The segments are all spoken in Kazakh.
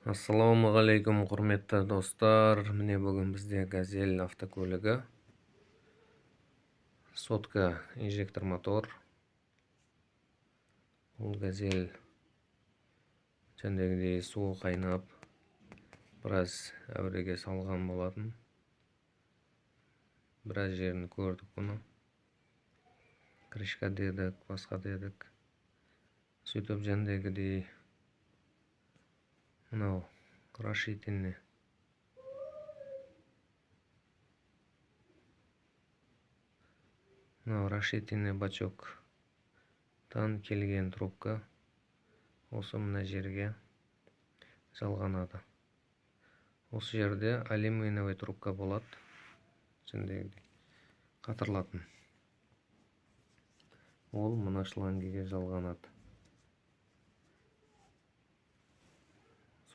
Ассалаумағалейкум, құрметті достар. Міне бүгін бізде газель автокөлігі. Сотка инжектор мотор. Бұл газель жәндегідей суы қайнап, біраз әуреге салған болатын. Біраз жерін көрдік бұны. Крышка дедік, басқа дедік. Сөйтіп жәндегідей мынау расширительный. Мынау расширительный бачоктан келген трубка осы мына жерге жалғанады. Осы жерде алюминиевый трубка болады, жәндегідей қатырылатын. Ол мына шлангіге жалғанады.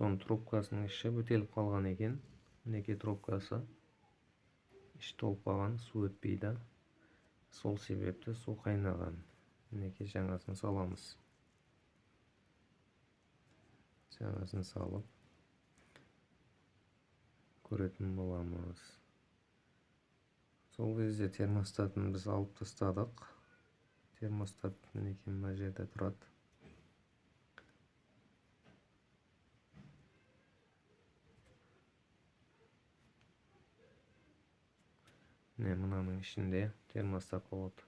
Соның трубкасының іші бітеліп қалған екен. Мінекей трубкасы іші толып қалған, су өтпейді. Сол себепті су қайнаған. Мінекей жаңасын саламыз. Жаңасын салып көретін боламыз. Сол кезде термостатын біз алып тастадық. Термостат мінекей мына жерде тұрады. Мынаның ішінде термостат болады.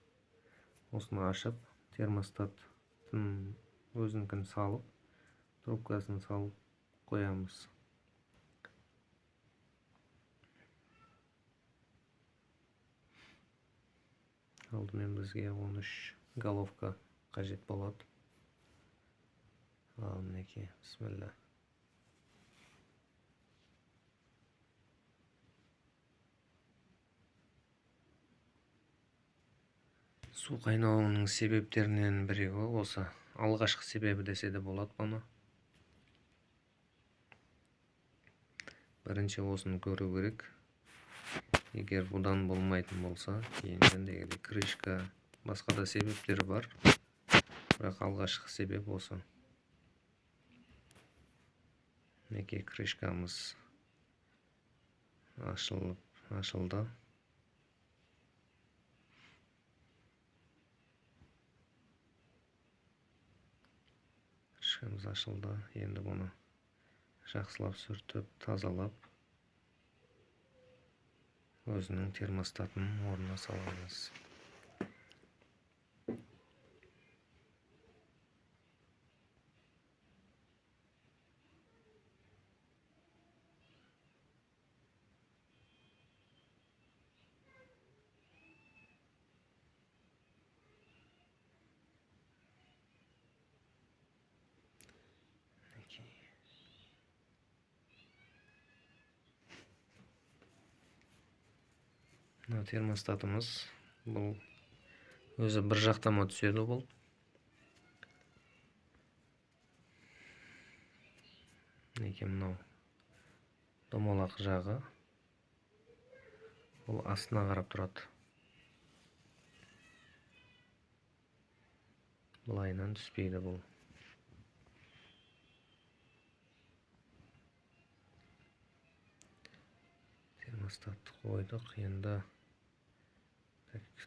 Осыны ашып, термостаттың өзінікін салып, трубкасын салып қоямыз. Алдымен бізге 13 головка қажет болады. Мінекей, бисмилла. Су қайнауының себептерінен бірі осы. Алғашқы себебі десе де болады бұны. Бірінші осыны көру керек. Егер бұдан болмайтын болса, кейін жәндегідей крышка, басқа да себептері бар. Бірақ алғашқы себеп осы. Мінекей крышкамыз ашылды. Крышкамыз ашылды. Енді бұны жақсылап сүртіп, тазалап, өзінің термостатын орнына саламыз. Термостатымыз бұл өзі бір жақтама түседі бұл. Неке мынау домалақ жағы бұл астына қарап тұрады. Былайынан түспейді бұл. Термостатты қойдық, енді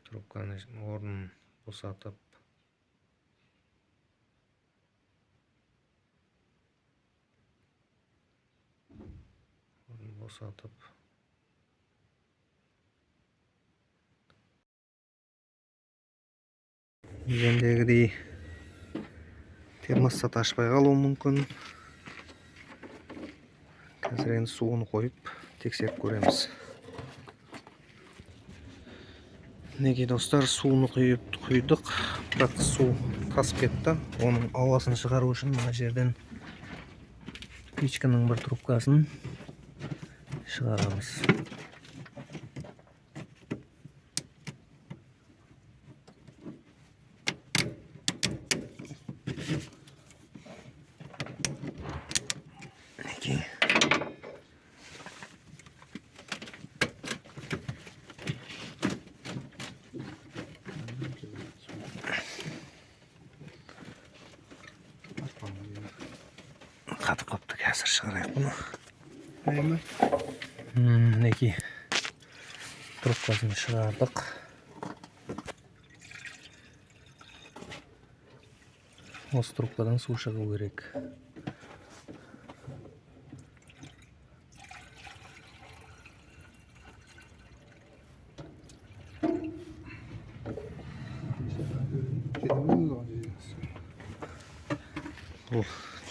трубканы орнын босатып, жәндегідей термостат ашпай қалуы мүмкін. Қазір енді суын қойып тексеріп көреміз. Неге достар, суын құйдық, бірақ су тасып кетті. Оның ауасын шығару үшін мына жерден печканың бір трубкасын шығарамыз. қатып қапты, қазір шығарайық бұны. Нема? Мінекей трубкасын шығардық. Осы трубкадан су шығу керек.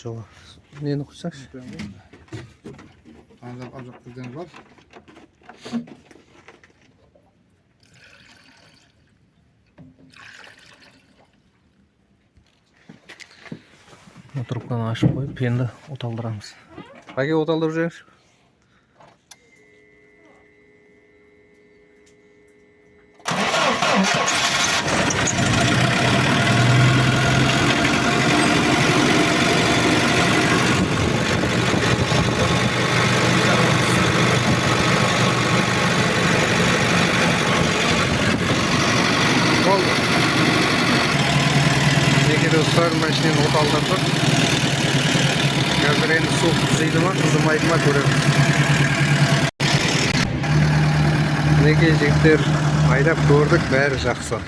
Жоға, нені құйсаңшы? Azak bizden var. Трубканы ашып қойып, енді оталдырамыз. Қайге оталдырып жүріңіз? Dostlar, машинені оталдырдық. Қазір енді су қызыйды ма, қызымайды ма көреміз. Мінекей жігіттер айдап көрдік, бәрі жақсы.